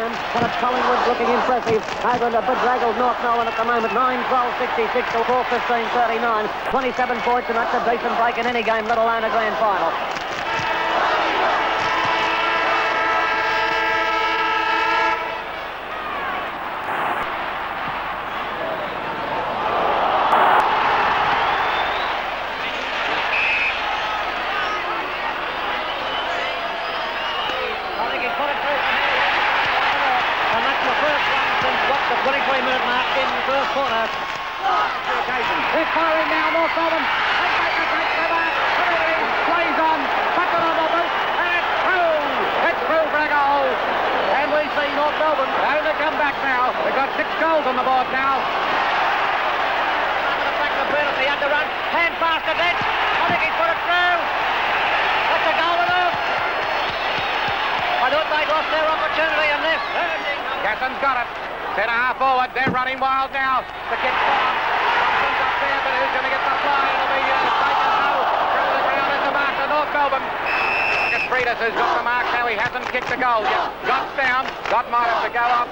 home, and it's Collingwood looking impressive. Over the bedraggled North Melbourne at the moment, 9-12-66 to 4-15-39. 27 points, and that's a decent break in any game, let alone a grand final. They're firing now, North Melbourne. Plays on, puts it on the boot, and it's through. It's through for a goal. And we see North Melbourne having to come back now. They've got 6 goals on the board now. Back to Burt at the underrun. Hand pass to Dent. I think he's put it through. That's a goal enough. I thought they'd lost their opportunity in this. Gasson's got it. Centre-half forward. They're running wild now. The kick's on. Thompson's up there, but who's going to get the fly? It'll be taken now. Through the ground is the mark to North Melbourne. It's Freitas who's got the mark now. He hasn't kicked a goal yet. Gott's down. Gott might have to go up.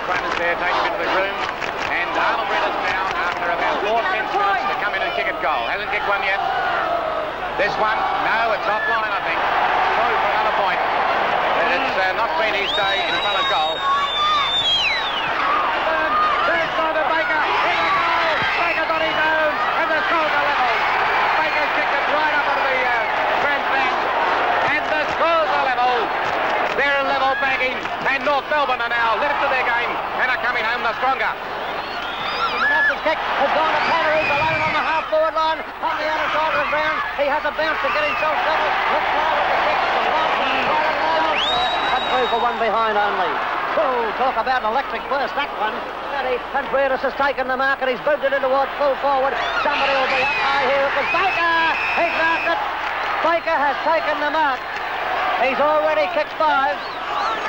Colin Eggleston there, take him into the room. And Arnold Freitas now, after about 4 minutes to come in and kick a goal. Hasn't kicked one yet. This one, no, it's offline, I think. Through for another point. It's not been his day in front of goal. There's Simon Baker. In the goal. Baker's on his own. And the scores are level. Baker's kicked it right up onto the grandstand. And the scores are level. They're level bagging. And North Melbourne are now left to their game and are coming home the stronger. The kick has gone to Tanner, who's alone on the half-forward line on the outer side of the ground. He has a bounce to get himself settled. Let's try with the kick. Through for one behind only. Oh, talk about an electric burst, that one. And Freitas has taken the mark and he's moved it in towards full forward. Somebody will be up high here. It was Baker. He's marked it. Baker has taken the mark. He's already kicked 5.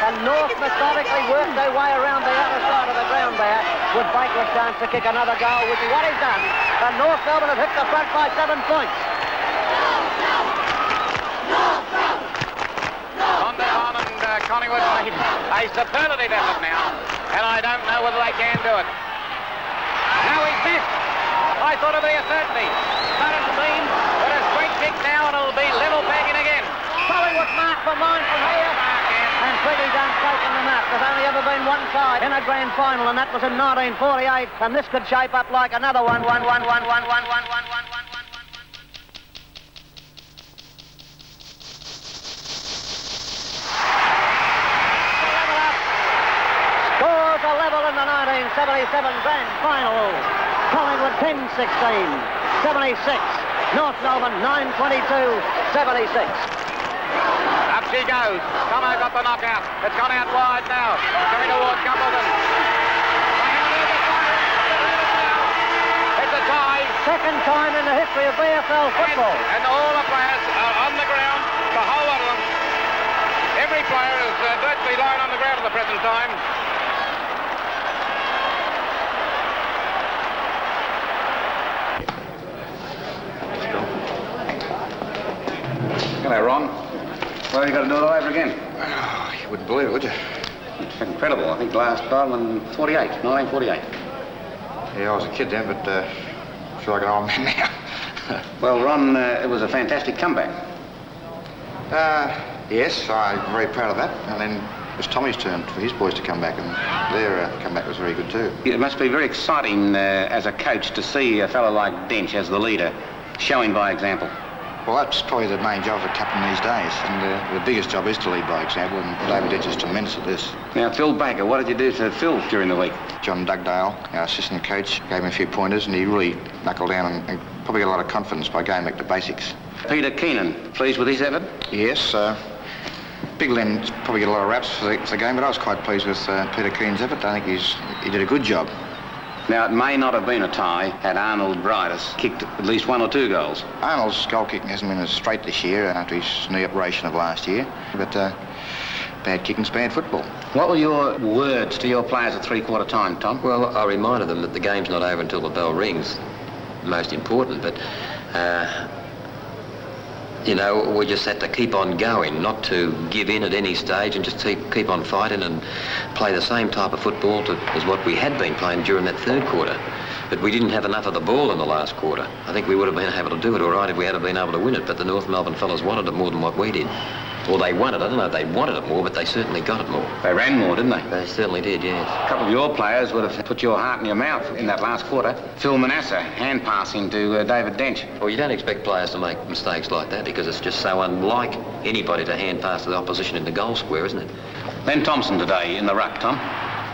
And North methodically worked their way around the outer side of the ground there with Baker a chance to kick another goal, which is what he's done. And North Melbourne have hit the front by 7 points. Collingwood made a superlative effort now, and I don't know whether they can do it. Now he's missed. I thought it'd be a certainty. But it's been a straight kick now, and it'll be level bagging again. Collingwood mark from line from here. And Twiggy's taken the mark. There's only ever been one side in a grand final, and that was in 1948. And this could shape up like another one. Level in the 1977 grand final. Collingwood 10-16, 76. North Melbourne 9-22, 76. Up she goes. Tomo got the knockout. It's gone out wide now. Coming towards Gumbleton. It's a tie. Second time in the history of V.F.L football. And all the players are on the ground. The whole lot of them. Every player is virtually lying on the ground at the present time. Hello, Ron. Well, you've got to do it all over again. Oh, you wouldn't believe it, would you? It's incredible. I think last battle in 1948. Yeah, I was a kid then, but I feel like an old man now. Well, Ron, it was a fantastic comeback. Yes, I'm very proud of that. And then it was Tommy's turn for his boys to come back, and their comeback was very good too. It must be very exciting as a coach to see a fellow like Dench as the leader, showing by example. Well, that's probably the main job of a captain these days, and the biggest job is to lead by example, and David Dench is tremendous at this. Now, Phil Baker, what did you do to Phil during the week? John Dugdale, our assistant coach, gave him a few pointers, and he really knuckled down and probably got a lot of confidence by going back to basics. Peter Keenan, pleased with his effort? Yes, Big Len probably get a lot of raps for the game, but I was quite pleased with Peter Keenan's effort. I think he did a good job. Now, it may not have been a tie had Arnold Freitas kicked at least 1 or 2 goals. Arnold's goal kicking hasn't been as straight this year after his knee operation of last year, but bad kicking's bad football. What were your words to your players at three-quarter time, Tom? Well, I reminded them that the game's not over until the bell rings. Most important, but You know, we just had to keep on going, not to give in at any stage and just keep on fighting and play the same type of football as what we had been playing during that third quarter. But we didn't have enough of the ball in the last quarter. I think we would have been able to do it all right if we had been able to win it, but the North Melbourne fellas wanted it more than what we did. Or they wanted it. I don't know if they wanted it more, but they certainly got it more. They ran more, didn't they? They certainly did, yes. A couple of your players would have put your heart in your mouth in that last quarter. Phil Manasseh, hand passing to David Dench. Well, you don't expect players to make mistakes like that because it's just so unlike anybody to hand pass to the opposition in the goal square, isn't it? Len Thompson today in the ruck, Tom.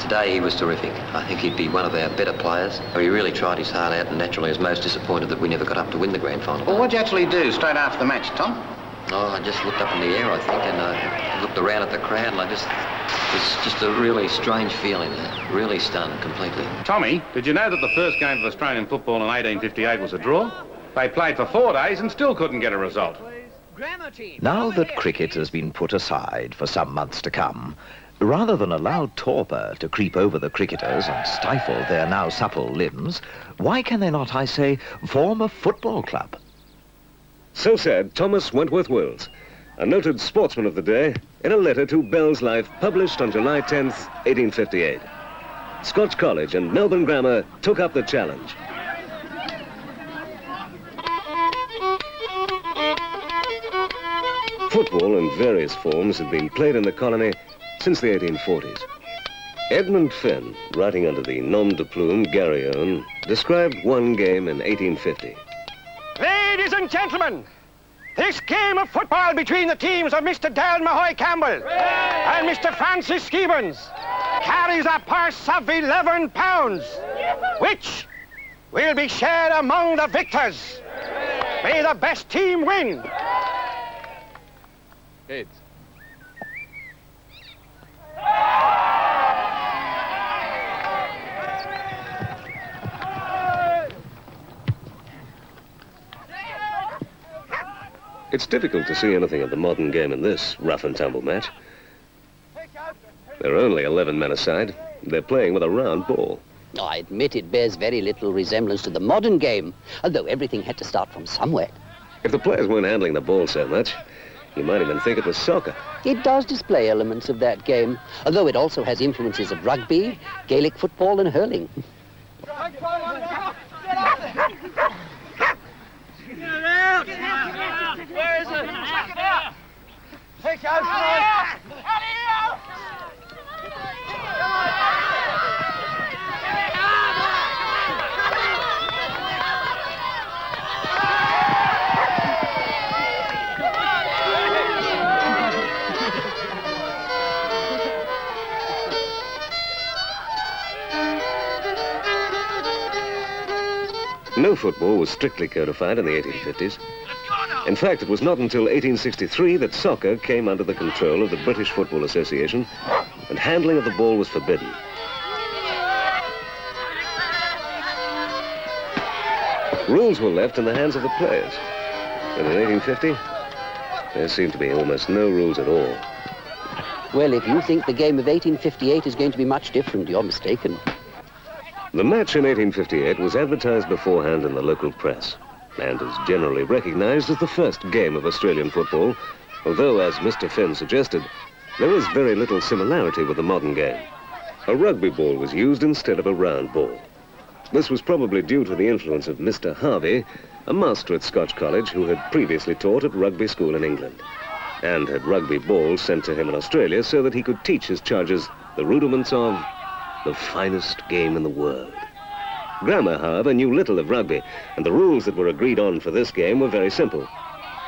Today he was terrific. I think he'd be one of our better players. He really tried his heart out and naturally was most disappointed that we never got up to win the grand final. Well, what'd you actually do straight after the match, Tom? Oh, I just looked up in the air, I think, and I looked around at the crowd, and it's just a really strange feeling, really stunned completely. Tommy, did you know that the first game of Australian football in 1858 was a draw? They played for 4 days and still couldn't get a result. Now that cricket has been put aside for some months to come, rather than allow torpor to creep over the cricketers and stifle their now supple limbs, why can they not, I say, form a football club? So said Thomas Wentworth Wills, a noted sportsman of the day, in a letter to Bell's Life published on July 10th, 1858. Scotch College and Melbourne Grammar took up the challenge. Football in various forms had been played in the colony since the 1840s. Edmund Finn, writing under the nom de plume Garryon, described one game in 1850. Ladies and gentlemen, this game of football between the teams of Mr. Del Mahoy Campbell and Mr. Francis Stevens carries a purse of £11, which will be shared among the victors. May the best team win. Heads. It's difficult to see anything of the modern game in this rough and tumble match. There are only 11 men aside. They're playing with a round ball. I admit it bears very little resemblance to the modern game, although everything had to start from somewhere. If the players weren't handling the ball so much, you might even think it was soccer. It does display elements of that game, although it also has influences of rugby, Gaelic football and hurling. Where is it? Check it out! Take out, out! No football was strictly codified in the 1850s. In fact, it was not until 1863 that soccer came under the control of the British Football Association, and handling of the ball was forbidden. Rules were left in the hands of the players. And in 1850, there seemed to be almost no rules at all. Well, if you think the game of 1858 is going to be much different, you're mistaken. The match in 1858 was advertised beforehand in the local press, and is generally recognized as the first game of Australian football, although, as Mr. Finn suggested, there is very little similarity with the modern game. A rugby ball was used instead of a round ball. This was probably due to the influence of Mr. Harvey, a master at Scotch College who had previously taught at rugby school in England, and had rugby balls sent to him in Australia so that he could teach his charges the rudiments of the finest game in the world. Grammar, however, knew little of rugby, and the rules that were agreed on for this game were very simple.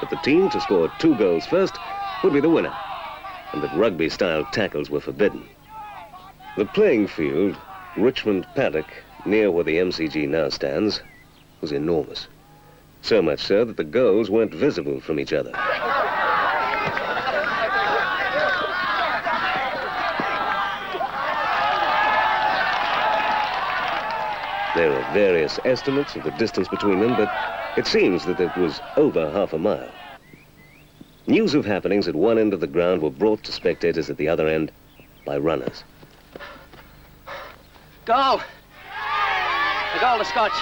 That the team to score 2 goals first would be the winner, and that rugby-style tackles were forbidden. The playing field, Richmond Paddock, near where the MCG now stands, was enormous. So much so that the goals weren't visible from each other. There are various estimates of the distance between them, but it seems that it was over half a mile. News of happenings at one end of the ground were brought to spectators at the other end by runners. Goal! A goal to Scotch.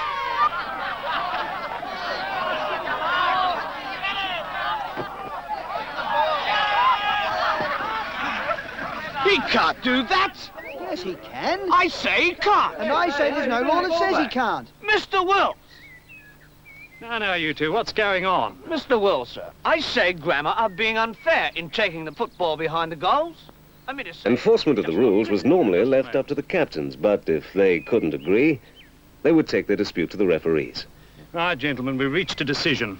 He can't do that! Yes, he can. I say he can't! And I say there's no law that says he can't. Mr. Wills! Now, you two, what's going on? Mr. Wills, sir, I say Grammer are being unfair in taking the football behind the goals. I mean, it's... Enforcement of the rules was normally left up to the captains, but if they couldn't agree, they would take their dispute to the referees. Right, gentlemen, we reached a decision.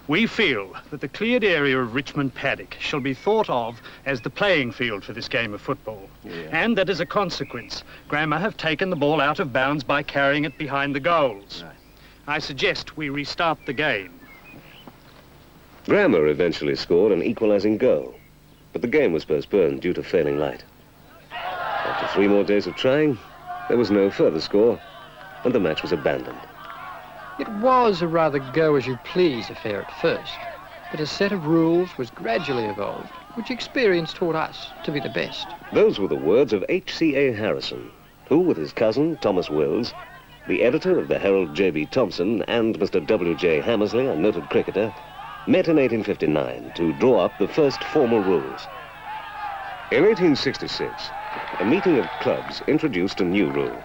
We feel that the cleared area of Richmond Paddock shall be thought of as the playing field for this game of football. And that as a consequence, Grammer have taken the ball out of bounds by carrying it behind the goals. I suggest we restart the game. Grammer eventually scored an equalising goal, but the game was postponed due to failing light. After 3 more days of trying, there was no further score, and the match was abandoned. It was a rather go-as-you-please affair at first, but a set of rules was gradually evolved, which experience taught us to be the best. Those were the words of H.C.A. Harrison, who, with his cousin, Thomas Wills, the editor of the Herald J.B. Thompson, and Mr. W.J. Hammersley, a noted cricketer, met in 1859 to draw up the first formal rules. In 1866, a meeting of clubs introduced a new rule.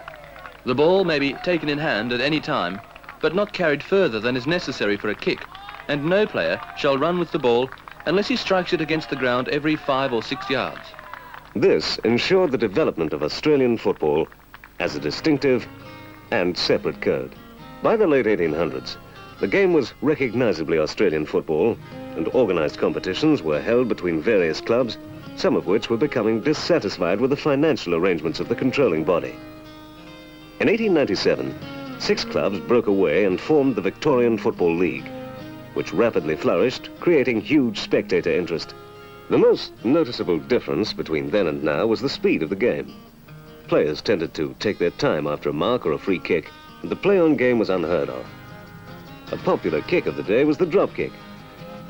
The ball may be taken in hand at any time, but not carried further than is necessary for a kick, and no player shall run with the ball unless he strikes it against the ground every 5 or 6 yards. This ensured the development of Australian football as a distinctive and separate code. By the late 1800s, the game was recognisably Australian football, and organised competitions were held between various clubs, some of which were becoming dissatisfied with the financial arrangements of the controlling body. In 1897, 6 clubs broke away and formed the Victorian Football League, which rapidly flourished, creating huge spectator interest. The most noticeable difference between then and now was the speed of the game. Players tended to take their time after a mark or a free kick, and the play-on game was unheard of. A popular kick of the day was the drop kick.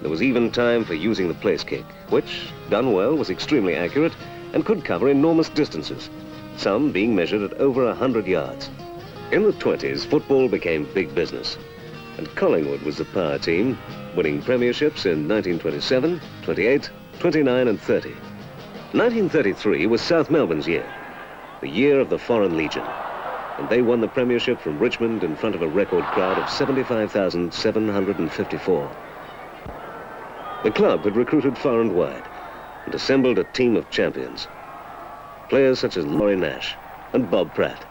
There was even time for using the place kick, which, done well, was extremely accurate and could cover enormous distances, some being measured at over 100 yards. In the 20s, football became big business, and Collingwood was the power team, winning premierships in 1927, 28, 29 and 30. 1933 was South Melbourne's year, the year of the Foreign Legion, and they won the premiership from Richmond in front of a record crowd of 75,754. The club had recruited far and wide and assembled a team of champions. Players such as Laurie Nash and Bob Pratt.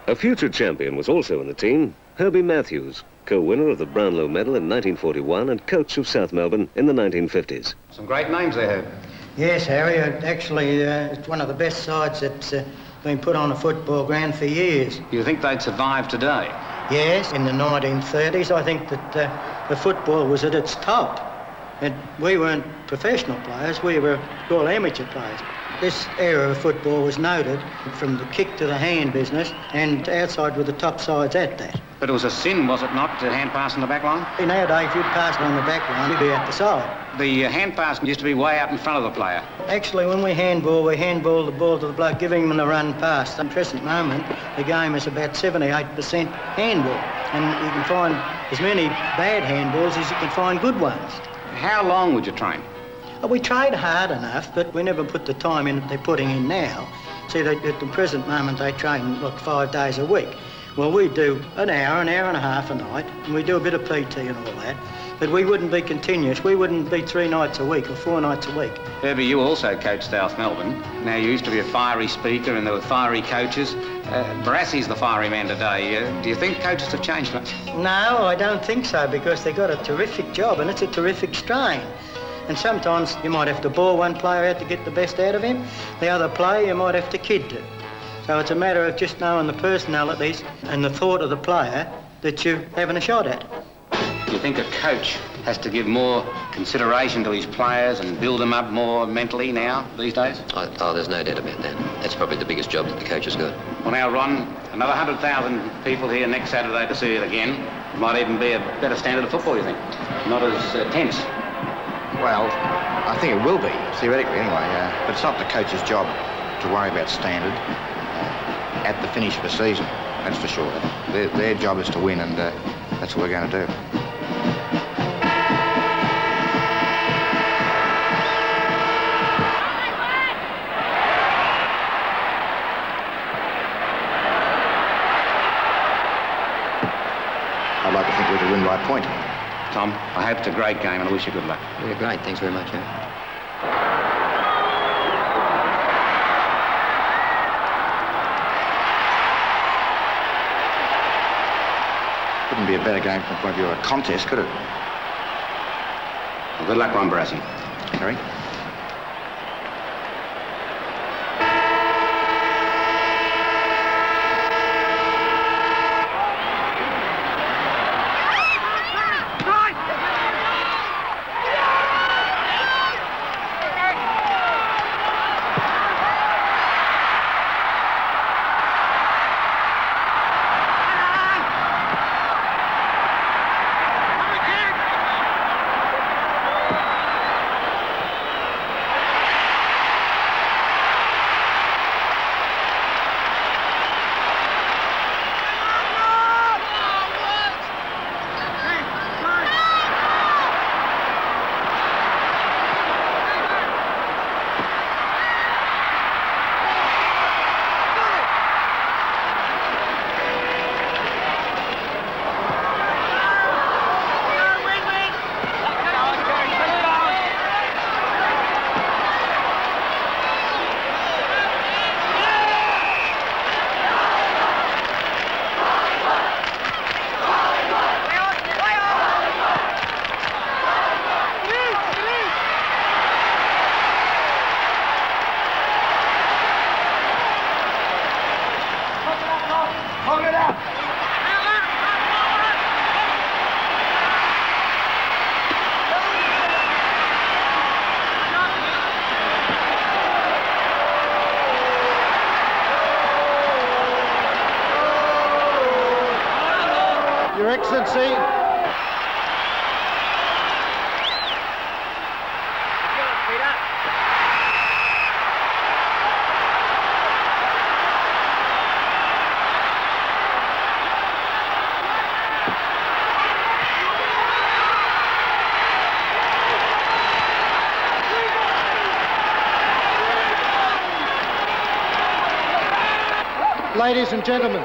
A future champion was also in the team, Herbie Matthews, co-winner of the Brownlow Medal in 1941 and coach of South Melbourne in the 1950s. Some great names there, Herb. Yes, Harry, actually, it's one of the best sides that's been put on a football ground for years. You think they'd survive today? Yes, in the 1930s, I think that the football was at its top. And we weren't professional players, we were all amateur players. This era of football was noted from the kick to the hand business, and outside were the top sides at that. But it was a sin, was it not, to hand pass on the back line? Nowadays, if you'd pass it on the back line, you'd be at the side. The hand pass used to be way out in front of the player. Actually, when we handball the ball to the bloke, giving him the run past. At the present moment, the game is about 78% handball, and you can find as many bad handballs as you can find good ones. How long would you train? We tried hard enough, but we never put the time in that they're putting in now. See, at the present moment, they train, 5 days a week. Well, we do an hour and a half a night, and we do a bit of PT and all that. But we wouldn't be continuous. We wouldn't be 3 nights a week or 4 nights a week. Herbie, you also coached South Melbourne. Now, you used to be a fiery speaker, and there were fiery coaches. Brassey's the fiery man today. Do you think coaches have changed much? No, I don't think so, because they've got a terrific job, and it's a terrific strain. And sometimes you might have to bore one player out to get the best out of him. The other player you might have to kid to. So it's a matter of just knowing the personalities and the thought of the player that you're having a shot at. Do you think a coach has to give more consideration to his players and build them up more mentally now, these days? Oh, there's no doubt about that. That's probably the biggest job that the coach has got. Well, now, Ron, another 100,000 people here next Saturday to see it again. It might even be a better standard of football, you think? Not as tense. Well, I think it will be, theoretically anyway, but it's not the coach's job to worry about standard at the finish of the season, that's for sure. Their job is to win, and that's what we're going to do. I'd like to think we could win by a point. Tom, I hope it's a great game and I wish you good luck. Yeah, great. Thanks very much, Couldn't be a better game from the point of view of a contest, could it? Well, good luck, Ron Barassi. Harry? Your Excellency. Ladies and gentlemen,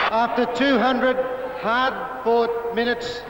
after 200 hard-fought minutes,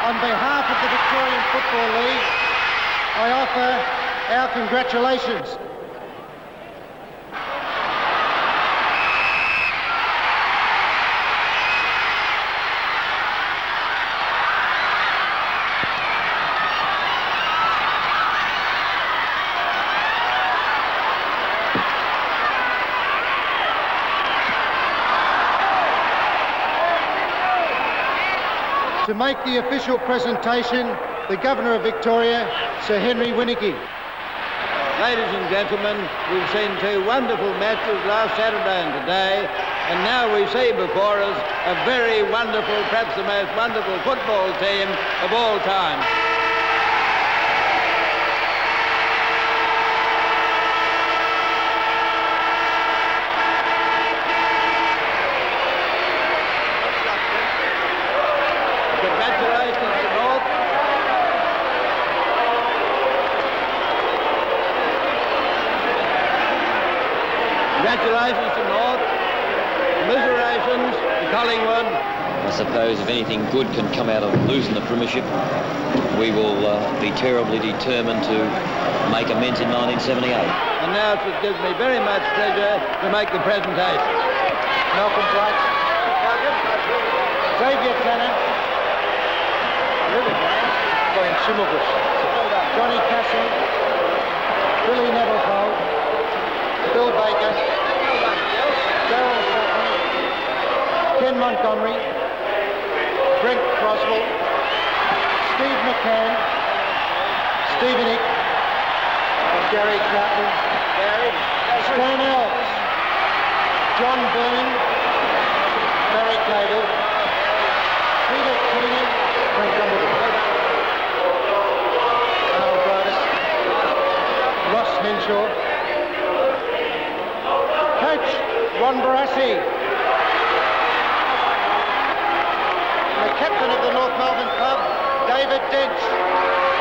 on behalf of the Victorian Football League, I offer our congratulations. To make the official presentation, the Governor of Victoria, Sir Henry Winnicky. Ladies and gentlemen, we've seen two wonderful matches last Saturday and today, and now we see before us a very wonderful, perhaps the most wonderful football team of all time. Congratulations to North, commiserations to Collingwood. I suppose if anything good can come out of losing the premiership, we will be terribly determined to make amends in 1978. And now it gives me very much pleasure to make the presentation. Malcolm Black, Xavier Tanner, Johnny Castle, Billy Nettlepole, Bill Baker, Darryl Sutton, Ken Montgomery, Brent Croswell, Steve McCann, Stephen Ick, Gary Carton, Stan Elks, John Byrne, Barry Cable, Peter Keenan, Frank Underwood, Carl Brodus, Ross Henshaw, Coach Ron Barassi, the captain of the North Melbourne club, David Dench.